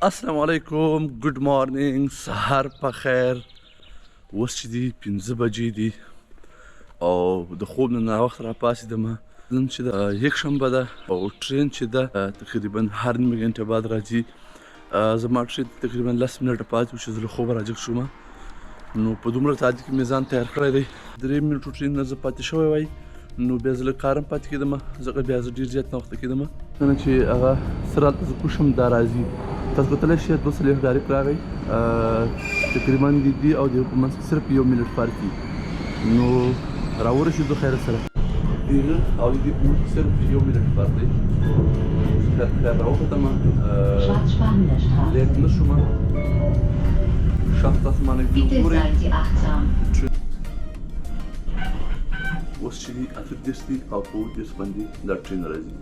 السلام علیکم ګډ مارنینګ سهار په خیر. اوس چې دي 5 بجې دي او د خوب نه ناوخته راپاڅېدم. نن چې د یکشنبه ده او ټرین چې ده تقریبا هر نیمه ګنټه بعد راځي. زما ټرین تقریبا 10 منټه پاتې و چې زه له خوبه راجګ شوم. نو په دومره تعداد کې مې ځان تیار کړی دی. 3 منټو ټرین نه زه پاتې شوی وای، نو بیا زه له کارم پاتې کېدم. ځکه بیا زه ډېر زیات ناوخته کېدم. نن چې هغه سره هلته زه کوشم دا راځي. تاسو کتلی شئ 2 ډایرکټ راغی، تقریبا د دې او د یو په منځ کې صرف 1 منټ فرق دی. نو راورسېدو خیر سره دغه او د دې په منځ کې صرف 1 منټ فرق دی. خیر راوختم، لیټ نه شوم. شاته تاسو ما نږدې وګورئ. اوس چې دي 8:30 دي او په 8:30 باندې دا ټرین راځي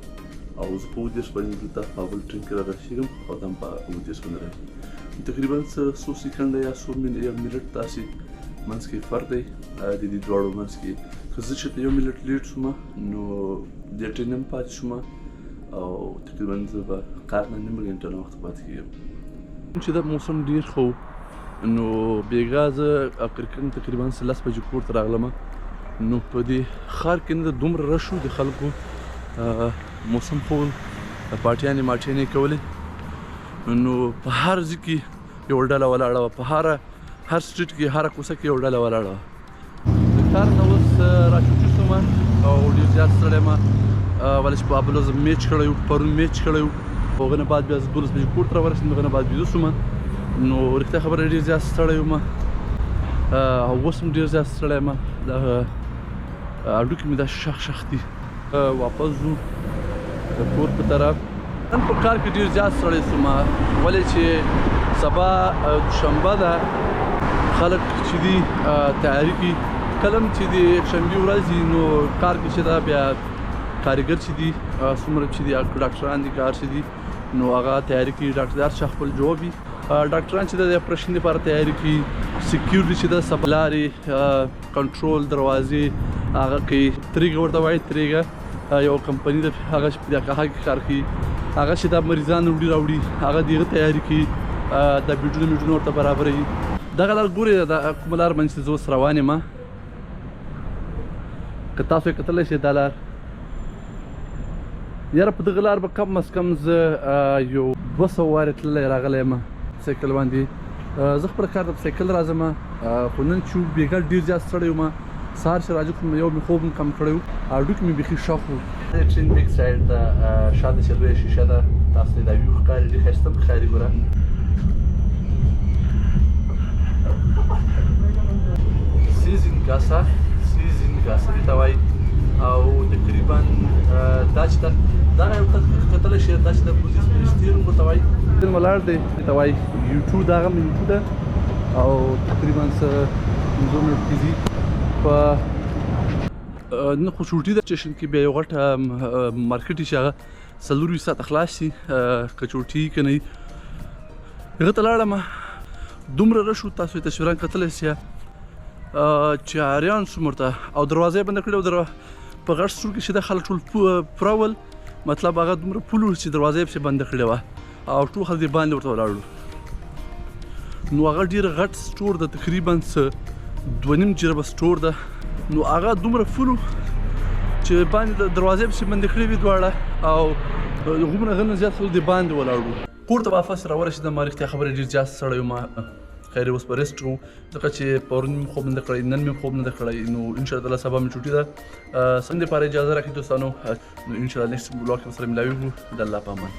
او زه په 8:30 باندې دلته په بل ټرین کې رارسېږم او دا هم په 8:30 باندې راځي. تقریبا څو سیکنډه یا څو منټ داسې منځ کې فرق دی د دې دواړو منځ کې. که زه چېرته 1 منټ لیټ شوم نو دې ټرین هم پاتې شوم او تقریبا زه به کار نه نیمه ګنټه ناوخته پاتې کېږم. چې دا موسم ډېر ښه و، نو بېګا زه تقریبا 10 بجې کور ته راغلم. نو په دې ښار کې نه دومره رش و د خلکو، موسم خو پارټیانې مارټیانې کولې. نو په هر ځای کې یوه ډله ولاړه وه، په هر سټریټ کې هره کوڅه کې یوه ډله ولاړه وه. د کار نه اوس راچوټي شوم او ډېر زیات ستړی یم، ولې چې په بله ورځ میچ کړی و، پرون میچ کړی و. هغه نه بعد بیا زه 12 بجې کور ته راورسېدم، هغه نه بعد بیده شوم. نو رښتیا خبره ډېر زیات ستړی یم او اوس هم ډېر زیات ستړی یم. دا هډوکي مې دا شخ دي. واپس ځو د کور په طرف. نن په کار کې ډېر زیات ستړی شوم، ولې چې سبا دوشنبه ده. خلک چې دي تیاري کوي، کله هم چې د یکشنبې ورځ وي نو کار کې چې ده بیا کارګر چې دي څومره چې دي ډاکټران دي کار چې دي نو هغه تیاري کوي. ډاکټر هر چا خپل جواب وي. ډاکټران چې د اپریشن لپاره تیاري کوي، سکیورټي چې د سپلارې کنټرول دروازې هغه کوي. تریګه ورته وایي، تریګه یو کمپني ده، هغه هغه کې کار کوي. هغه چې دا مریضان وړي راوړي هغه دغه تیاري کوي، دا بیډونه ورته برابروي. دغه لار ګورئ، دا کومه لار باندې چې زه اوس روان یم. که تاسو یې کتلی شئ دا لار، یاره په دغه لار به کم از کم زه یو 200 وارې تللی راغلی یم سایکل باندې. زه خپله کار ته په سایکل راځم، خو نن چې بېګا ډېر زیات ستړی یم. سهار چې راجګ شوم یو مې خوب هم کم کړی و، هډوکي مې بیخي شاق و. د ټرین بیک سایډ ته شاته چې لویه شیشه ده، تاسو ته دا ویو ښکاري، ډېر ښایسته هم ښکاري. ګوره سیزینګاسا دې ته وایي. او تقریبا دا چې دغه یو کتلی شئ، دا چې د پولیس منسټري نوم ورته وایي. ټرین ولاړ دی دې ته وایي U2. دغه هم U2 ده او تقریبا 5 منټ کې ځي. په نه خو چوټي ده سټیشن کې بیا یو غټ مارکیټ چې هغه 24 ساعته خلاص شي، که چوټي که نه وي. هغه ته لاړم، دومره رش و، تاسو یې تصویران کتلی شئ چې حیران شوم ورته. او دروازه یې بنده کړې و، په غټ سټور کې چې د خلک ټول پوره ول، مطلب هغه دومره پول و چې دروازه یې پسې بنده کړې وه او ټول خلک یې باندې ورته ولاړ وو. نو هغه ډېر غټ سټور ده، تقریبا 2.5 جربه سټور ده. نو هغه دومره فول و چې باندې دروازې پسې بندې کړې وې دواړه او هغومره غنه زیات خلک دې باندې ولاړ وو. کور ته واپس راورسېدم. رښتیا خبره ډېر زیات ستړی یم. خیر اوس په ریسټ وو، ځکه چې پرون مې خوب نه ده کړی، نن مې خوب نه ده کړی. نو انشاءالله سبا مې چوټي ده. سم دپاره اجازه راکړئ دوستانو. نو انشاءالله نیکسټ بلاګ کې سره ملاویږو. د الله په امان.